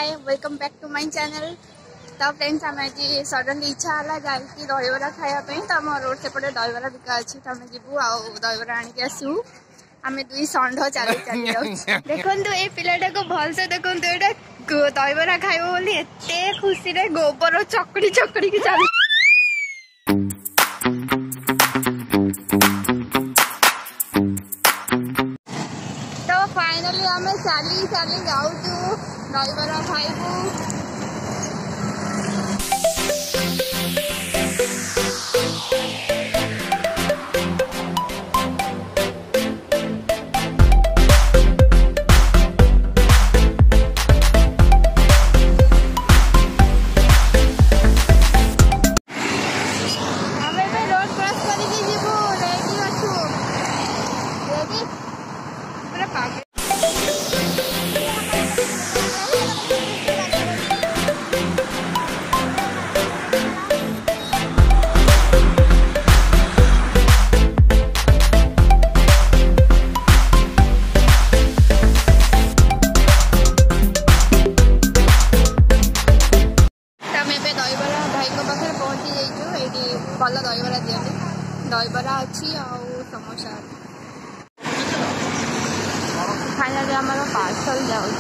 Hi welcome back to my channel. तो friends um आज suddenly इच्छा है जाकि दहीबरा खायापी तो आम रोड सेपटे दहीबरा बिका अच्छी तो आम जीवु आ दहीबरा आणिक आसू। आम दुई षंढ चली चली जाऊँ। देखो ये पिलाटा को भलसे देखो ये दहीबरा खाइब बोली एत खुशी रे गोबर चकड़ी चकड़ी की चली। तो फाइनली आम चली चली जाऊँ दहीबरा खाइबू। भल दहीबरा दिखते दहीबरा अच्छी आउ समोसा फाइनली आम पार्सल जाऊँ।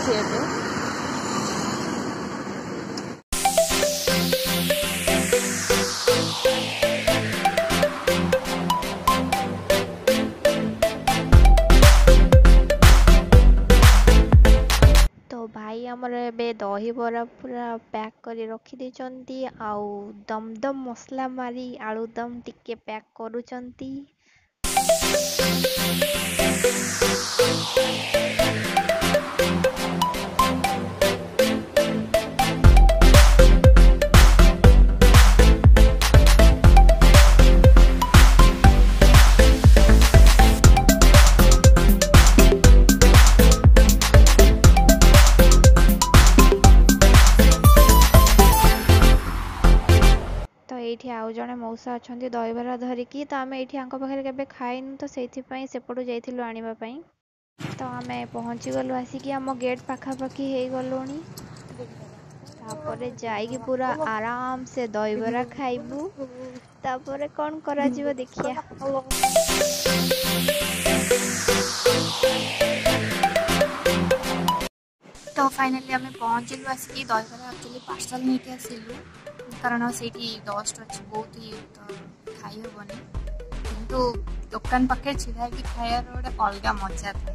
भाई आमर ए दहीबरा पूरा पैक कर रखी देचंती आउ दम दम मसला मारी आलू दम टिके पैक करूचंती। ये आउ जड़े मौसा अच्छा दहीबरा धरिकी तो आम ये पाखे के खाइनु तो से सेपटू जाइलु आने तो आम पहुँची गलु आसिक आम गेट पाखापाखि हो गलु जाइकी पूरा आराम से दहीबरा खाइबू तापर कौन करा जीव देखिया। तो फाइनली आम पहुँचलु आसिक दहीबरा एक्चुअली पार्सल नहीं आसिलु कारण से डस्ट अच्छी बहुत ही तो खाई हेनी किंतु दुकान पाखे छिड़ा खायार गोटे अलग मजा था।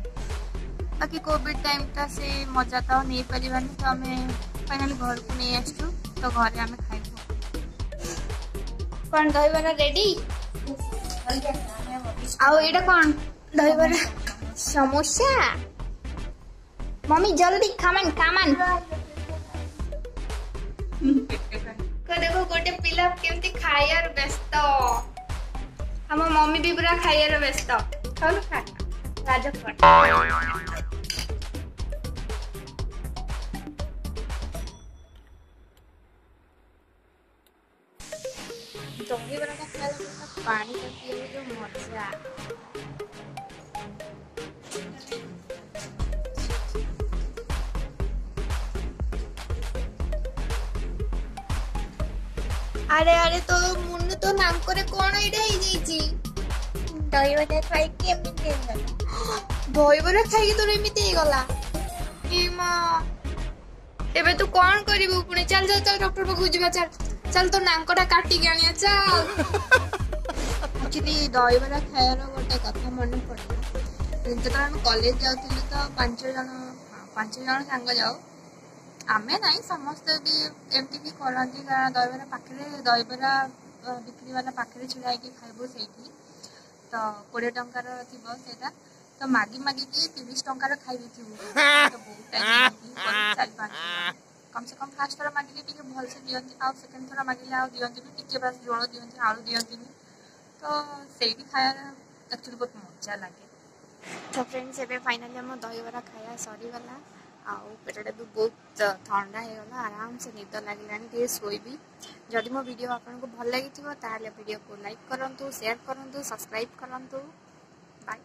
बाकी कोविड टाइम टा से मजा तो नहीं पारानी तो आम फाइनाली घर को नहीं आसु तो घरे आम खाइबू। कौन दहीबरा रेडी आउ एटा कौन दहीबरा समोसा मम्मी जल्दी खामन खामन देखो गोटे पिला केमती खाइयार व्यस्त हम मम्मी भी पूरा खाइयार व्यस्त खाऊ खा राजपट दहीबरा खाइला पानी का पिए जो मजा। अरे अरे तो मुन्नु तो नाम करे कौन एडा ही जाईची दहीबरा खाई के एमिते गला दहीबरा खाई तो एमिते गला ए मां एबे तू कौन करिबू पुणी चल चल चल डॉक्टर पाखु जिबा चल चल तो नांकटा काटी के आनिया चल। एक्चुअली दहीबरा खायर गोटे कथा मन पड़े जब हम कॉलेज जाउथिलु तो पांच जन सांग जाओ आमे नहीं समस्त भी एमती भी करती दहीबरा पाखे दहीबरा बिक्री वाला पाखे छिड़ा खाइबू से तो 20 टंकार थी तो मागी मागिकी 30 टंकार खाई थी तो बहुत टाइम कम से कम फास्ट थर मागिले भलसे दिखती आउ सेकेंड थर मागिले आउ दिखती टे बास झोल दिखती आलू दिखती तो से खायार एक्चुअली बहुत मजा लगे। तो फ्रेंड्स एबे फाइनली हम दहीबरा खाया सरीगला आउ पेटा भी बहुत ठंडा हो गला आराम से निद लगे शोबी। जदि मो वीडियो आपको भल लगी वीडियो को लाइक करूँ शेयर करूँ सब्सक्राइब करूँ बाय।